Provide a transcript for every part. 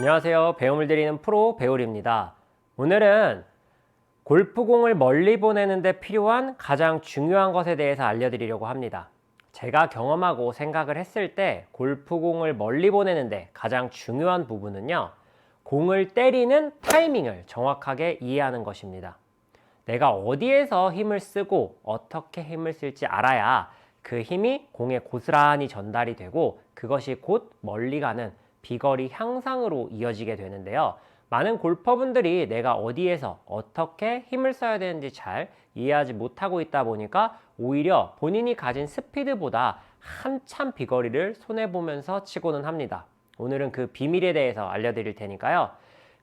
안녕하세요. 배움을 드리는 프로 배울입니다. 오늘은 골프공을 멀리 보내는데 필요한 가장 중요한 것에 대해서 알려드리려고 합니다. 제가 경험하고 생각을 했을 때 골프공을 멀리 보내는데 가장 중요한 부분은요, 공을 때리는 타이밍을 정확하게 이해하는 것입니다. 내가 어디에서 힘을 쓰고 어떻게 힘을 쓸지 알아야 그 힘이 공에 고스란히 전달이 되고 그것이 곧 멀리 가는 비거리 향상으로 이어지게 되는데요. 많은 골퍼분들이 내가 어디에서 어떻게 힘을 써야 되는지 잘 이해하지 못하고 있다 보니까 오히려 본인이 가진 스피드보다 한참 비거리를 손해보면서 치고는 합니다. 오늘은 그 비밀에 대해서 알려드릴 테니까요.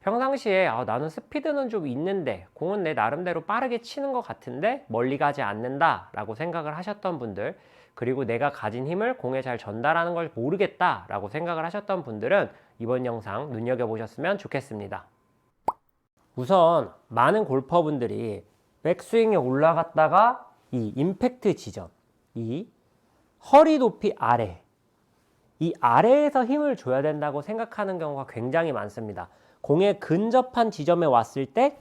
평상시에 나는 스피드는 좀 있는데 공은 내 나름대로 빠르게 치는 것 같은데 멀리 가지 않는다 라고 생각을 하셨던 분들, 그리고 내가 가진 힘을 공에 잘 전달하는 걸 모르겠다 라고 생각을 하셨던 분들은 이번 영상 눈여겨보셨으면 좋겠습니다. 우선 많은 골퍼분들이 백스윙에 올라갔다가 이 임팩트 지점, 이 허리 높이 아래, 이 아래에서 힘을 줘야 된다고 생각하는 경우가 굉장히 많습니다. 공에 근접한 지점에 왔을 때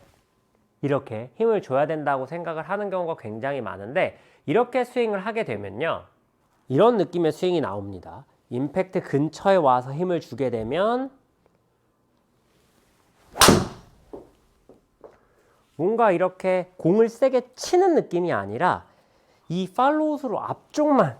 이렇게 힘을 줘야 된다고 생각을 하는 경우가 굉장히 많은데, 이렇게 스윙을 하게 되면요, 이런 느낌의 스윙이 나옵니다. 임팩트 근처에 와서 힘을 주게 되면 뭔가 이렇게 공을 세게 치는 느낌이 아니라 이 팔로우스로 앞쪽만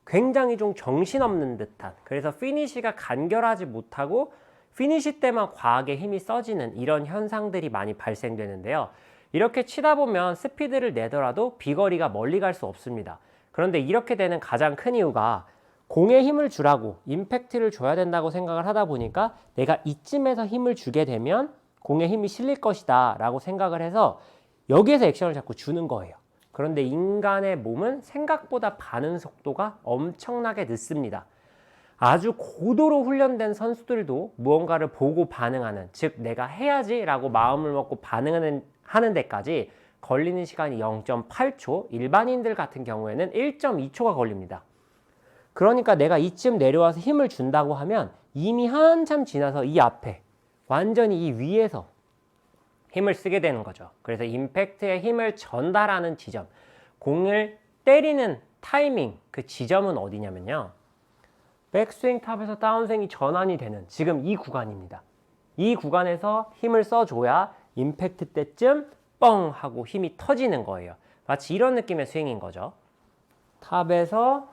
굉장히 좀 정신없는 듯한, 그래서 피니시가 간결하지 못하고 피니시 때만 과하게 힘이 써지는 이런 현상들이 많이 발생되는데요. 이렇게 치다 보면 스피드를 내더라도 비거리가 멀리 갈 수 없습니다. 그런데 이렇게 되는 가장 큰 이유가 공에 힘을 주라고 임팩트를 줘야 된다고 생각을 하다 보니까 내가 이쯤에서 힘을 주게 되면 공에 힘이 실릴 것이다 라고 생각을 해서 여기에서 액션을 자꾸 주는 거예요. 그런데 인간의 몸은 생각보다 반응 속도가 엄청나게 늦습니다. 아주 고도로 훈련된 선수들도 무언가를 보고 반응하는, 즉 내가 해야지 라고 마음을 먹고 반응하는 데까지 걸리는 시간이 0.8초, 일반인들 같은 경우에는 1.2초가 걸립니다. 그러니까 내가 이쯤 내려와서 힘을 준다고 하면 이미 한참 지나서 이 앞에 완전히 이 위에서 힘을 쓰게 되는 거죠. 그래서 임팩트에 힘을 전달하는 지점, 공을 때리는 타이밍, 그 지점은 어디냐면요, 백스윙 탑에서 다운스윙이 전환이 되는 지금 이 구간입니다. 이 구간에서 힘을 써줘야 임팩트 때쯤 뻥 하고 힘이 터지는 거예요. 마치 이런 느낌의 스윙인 거죠. 탑에서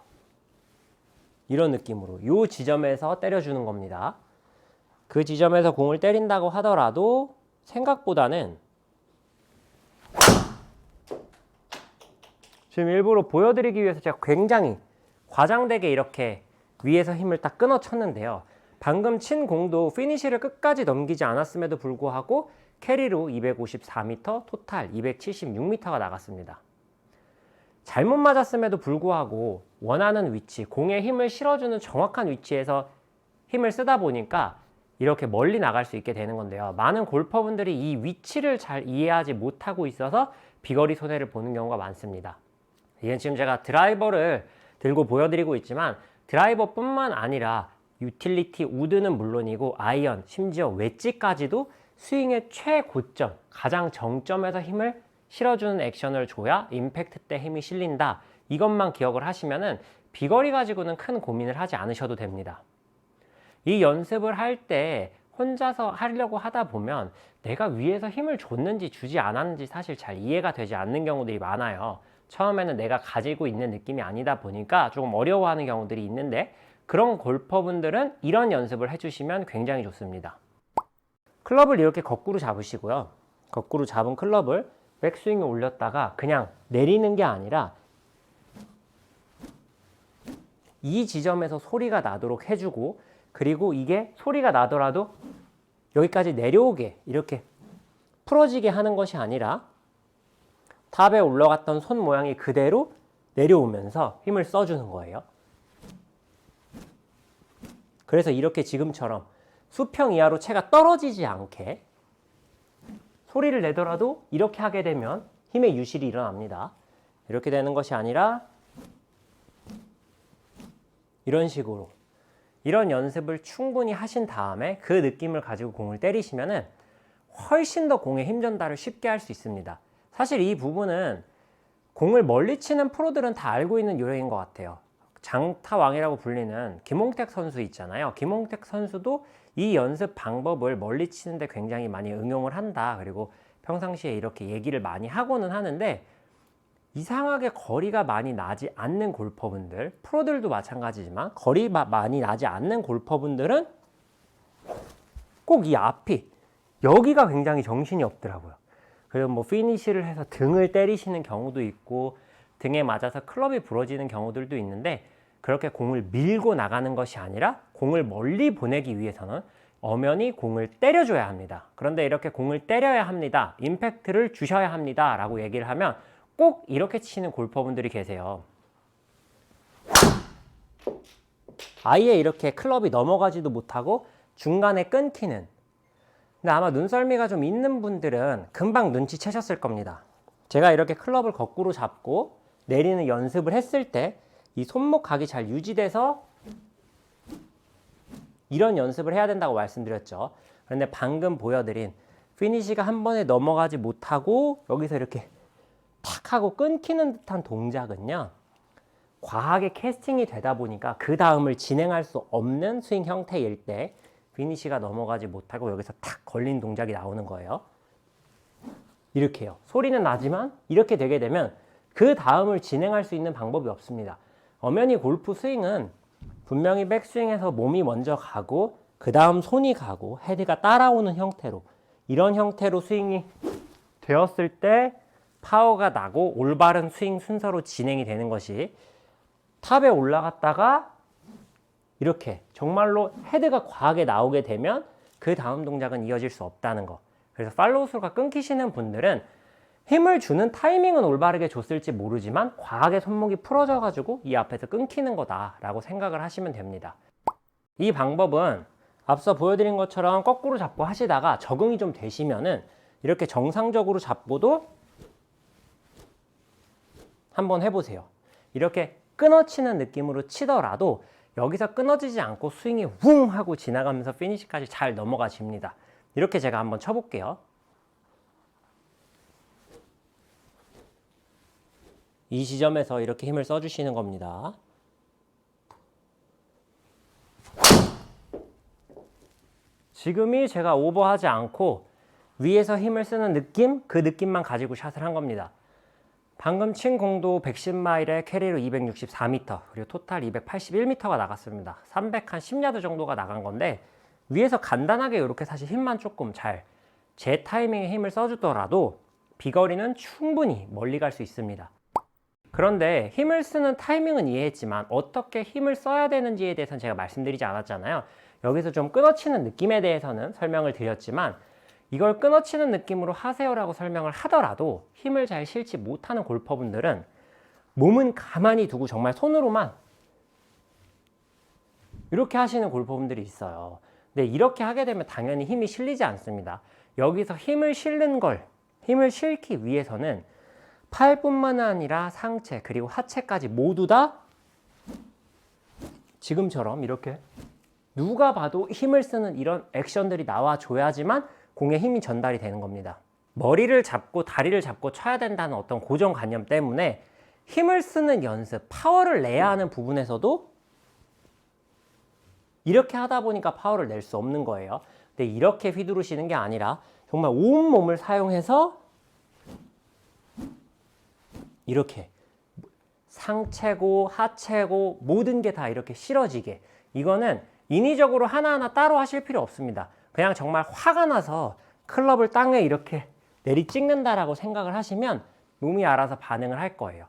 이런 느낌으로 이 지점에서 때려주는 겁니다. 그 지점에서 공을 때린다고 하더라도 생각보다는, 지금 일부러 보여드리기 위해서 제가 굉장히 과장되게 이렇게 위에서 힘을 딱 끊어 쳤는데요. 방금 친 공도 피니시를 끝까지 넘기지 않았음에도 불구하고 캐리로 254m, 토탈 276m가 나갔습니다. 잘못 맞았음에도 불구하고 원하는 위치, 공에 힘을 실어주는 정확한 위치에서 힘을 쓰다 보니까 이렇게 멀리 나갈 수 있게 되는 건데요. 많은 골퍼분들이 이 위치를 잘 이해하지 못하고 있어서 비거리 손해를 보는 경우가 많습니다. 이건 지금 제가 드라이버를 들고 보여드리고 있지만 드라이버뿐만 아니라 유틸리티 우드는 물론이고 아이언, 심지어 웨지까지도 스윙의 최고점, 가장 정점에서 힘을 실어주는 액션을 줘야 임팩트 때 힘이 실린다. 이것만 기억을 하시면은 비거리 가지고는 큰 고민을 하지 않으셔도 됩니다. 이 연습을 할 때 혼자서 하려고 하다 보면 내가 위에서 힘을 줬는지 주지 않았는지 사실 잘 이해가 되지 않는 경우들이 많아요. 처음에는 내가 가지고 있는 느낌이 아니다 보니까 조금 어려워하는 경우들이 있는데, 그런 골퍼분들은 이런 연습을 해주시면 굉장히 좋습니다. 클럽을 이렇게 거꾸로 잡으시고요. 거꾸로 잡은 클럽을 백스윙에 올렸다가 그냥 내리는 게 아니라 이 지점에서 소리가 나도록 해주고, 그리고 이게 소리가 나더라도 여기까지 내려오게 이렇게 풀어지게 하는 것이 아니라 탑에 올라갔던 손 모양이 그대로 내려오면서 힘을 써주는 거예요. 그래서 이렇게 지금처럼 수평 이하로 채가 떨어지지 않게 소리를 내더라도 이렇게 하게 되면 힘의 유실이 일어납니다. 이렇게 되는 것이 아니라 이런 식으로 이런 연습을 충분히 하신 다음에 그 느낌을 가지고 공을 때리시면은 훨씬 더 공의 힘 전달을 쉽게 할 수 있습니다. 사실 이 부분은 공을 멀리 치는 프로들은 다 알고 있는 요령인 것 같아요. 장타왕이라고 불리는 김홍택 선수 있잖아요. 김홍택 선수도 이 연습 방법을 멀리 치는데 굉장히 많이 응용을 한다. 그리고 평상시에 이렇게 얘기를 많이 하고는 하는데, 이상하게 거리가 많이 나지 않는 골퍼분들, 프로들도 마찬가지지만 거리가 많이 나지 않는 골퍼분들은 꼭 이 앞이, 여기가 굉장히 정신이 없더라고요. 그래서 뭐 피니시를 해서 등을 때리시는 경우도 있고 등에 맞아서 클럽이 부러지는 경우들도 있는데, 그렇게 공을 밀고 나가는 것이 아니라 공을 멀리 보내기 위해서는 엄연히 공을 때려줘야 합니다. 그런데 이렇게 공을 때려야 합니다, 임팩트를 주셔야 합니다 라고 얘기를 하면 꼭 이렇게 치는 골퍼분들이 계세요. 아예 이렇게 클럽이 넘어가지도 못하고 중간에 끊기는. 근데 아마 눈썰미가 좀 있는 분들은 금방 눈치채셨을 겁니다. 제가 이렇게 클럽을 거꾸로 잡고 내리는 연습을 했을 때 이 손목각이 잘 유지돼서 이런 연습을 해야 된다고 말씀드렸죠. 그런데 방금 보여드린 피니시가 한 번에 넘어가지 못하고 여기서 이렇게 탁 하고 끊기는 듯한 동작은요, 과하게 캐스팅이 되다 보니까 그 다음을 진행할 수 없는 스윙 형태일 때 피니시가 넘어가지 못하고 여기서 탁 걸린 동작이 나오는 거예요. 이렇게요. 소리는 나지만 이렇게 되게 되면 그 다음을 진행할 수 있는 방법이 없습니다. 엄연히 골프 스윙은 분명히 백스윙에서 몸이 먼저 가고 그 다음 손이 가고 헤드가 따라오는 형태로, 이런 형태로 스윙이 되었을 때 파워가 나고 올바른 스윙 순서로 진행이 되는 것이, 탑에 올라갔다가 이렇게 정말로 헤드가 과하게 나오게 되면 그 다음 동작은 이어질 수 없다는 거. 그래서 팔로우 스루가 끊기시는 분들은 힘을 주는 타이밍은 올바르게 줬을지 모르지만 과하게 손목이 풀어져 가지고 이 앞에서 끊기는 거다라고 생각을 하시면 됩니다. 이 방법은 앞서 보여드린 것처럼 거꾸로 잡고 하시다가 적응이 좀 되시면은 이렇게 정상적으로 잡고도 한번 해보세요. 이렇게 끊어치는 느낌으로 치더라도 여기서 끊어지지 않고 스윙이 웅 하고 지나가면서 피니시까지 잘 넘어가집니다. 이렇게 제가 한번 쳐볼게요. 이 지점에서 이렇게 힘을 써주시는 겁니다. 지금이 제가 오버하지 않고 위에서 힘을 쓰는 느낌, 그 느낌만 가지고 샷을 한 겁니다. 방금 친 공도 110마일에 캐리로 264m, 그리고 토탈 281m가 나갔습니다. 310야드 정도가 나간 건데, 위에서 간단하게 이렇게 사실 힘만 조금 잘 제 타이밍에 힘을 써주더라도 비거리는 충분히 멀리 갈 수 있습니다. 그런데 힘을 쓰는 타이밍은 이해했지만 어떻게 힘을 써야 되는지에 대해서는 제가 말씀드리지 않았잖아요. 여기서 좀 끊어치는 느낌에 대해서는 설명을 드렸지만, 이걸 끊어치는 느낌으로 하세요라고 설명을 하더라도 힘을 잘 실지 못하는 골퍼분들은 몸은 가만히 두고 정말 손으로만 이렇게 하시는 골퍼분들이 있어요. 근데 이렇게 하게 되면 당연히 힘이 실리지 않습니다. 여기서 힘을 실는 걸, 힘을 실기 위해서는 팔뿐만 아니라 상체 그리고 하체까지 모두 다 지금처럼 이렇게 누가 봐도 힘을 쓰는 이런 액션들이 나와줘야지만 공에 힘이 전달이 되는 겁니다. 머리를 잡고 다리를 잡고 쳐야 된다는 어떤 고정관념 때문에 힘을 쓰는 연습, 파워를 내야 하는 부분에서도 이렇게 하다 보니까 파워를 낼 수 없는 거예요. 근데 이렇게 휘두르시는 게 아니라 정말 온몸을 사용해서 이렇게 상체고 하체고 모든 게 다 이렇게 실어지게, 이거는 인위적으로 하나하나 따로 하실 필요 없습니다. 그냥 정말 화가 나서 클럽을 땅에 이렇게 내리 찍는다라고 생각을 하시면 몸이 알아서 반응을 할 거예요.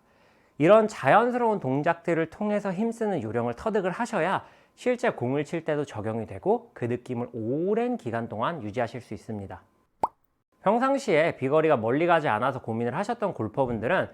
이런 자연스러운 동작들을 통해서 힘쓰는 요령을 터득을 하셔야 실제 공을 칠 때도 적용이 되고 그 느낌을 오랜 기간 동안 유지하실 수 있습니다. 평상시에 비거리가 멀리 가지 않아서 고민을 하셨던 골퍼분들은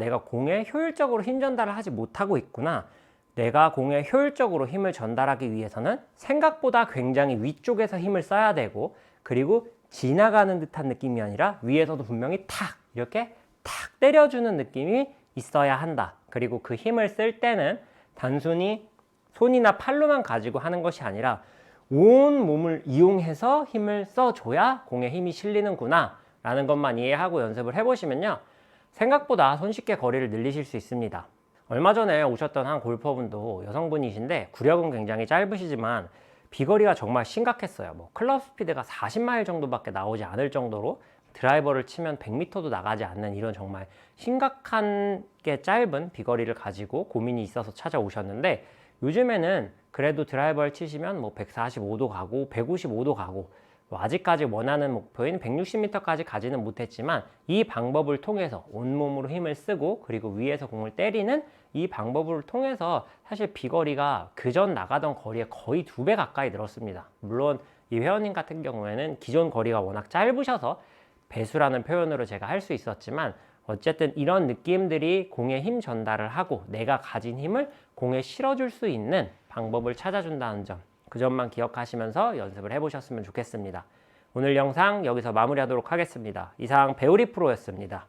내가 공에 효율적으로 힘 전달을 하지 못하고 있구나. 내가 공에 효율적으로 힘을 전달하기 위해서는 생각보다 굉장히 위쪽에서 힘을 써야 되고, 그리고 지나가는 듯한 느낌이 아니라 위에서도 분명히 탁 이렇게 탁 때려주는 느낌이 있어야 한다. 그리고 그 힘을 쓸 때는 단순히 손이나 팔로만 가지고 하는 것이 아니라 온 몸을 이용해서 힘을 써줘야 공에 힘이 실리는구나 라는 것만 이해하고 연습을 해보시면요, 생각보다 손쉽게 거리를 늘리실 수 있습니다. 얼마 전에 오셨던 한 골퍼분도 여성분이신데 구력은 굉장히 짧으시지만 비거리가 정말 심각했어요. 뭐 클럽 스피드가 40마일 정도밖에 나오지 않을 정도로 드라이버를 치면 100m도 나가지 않는 이런 정말 심각한 게 짧은 비거리를 가지고 고민이 있어서 찾아오셨는데, 요즘에는 그래도 드라이버를 치시면 뭐 145도 가고 155도 가고, 아직까지 원하는 목표인 160m까지 가지는 못했지만 이 방법을 통해서 온몸으로 힘을 쓰고 그리고 위에서 공을 때리는 이 방법을 통해서 사실 비거리가 그전 나가던 거리에 거의 2배 가까이 늘었습니다. 물론 이 회원님 같은 경우에는 기존 거리가 워낙 짧으셔서 배수라는 표현으로 제가 할 수 있었지만, 어쨌든 이런 느낌들이 공에 힘 전달을 하고 내가 가진 힘을 공에 실어줄 수 있는 방법을 찾아준다는 점, 그 점만 기억하시면서 연습을 해보셨으면 좋겠습니다. 오늘 영상 여기서 마무리하도록 하겠습니다. 이상 배우리 프로였습니다.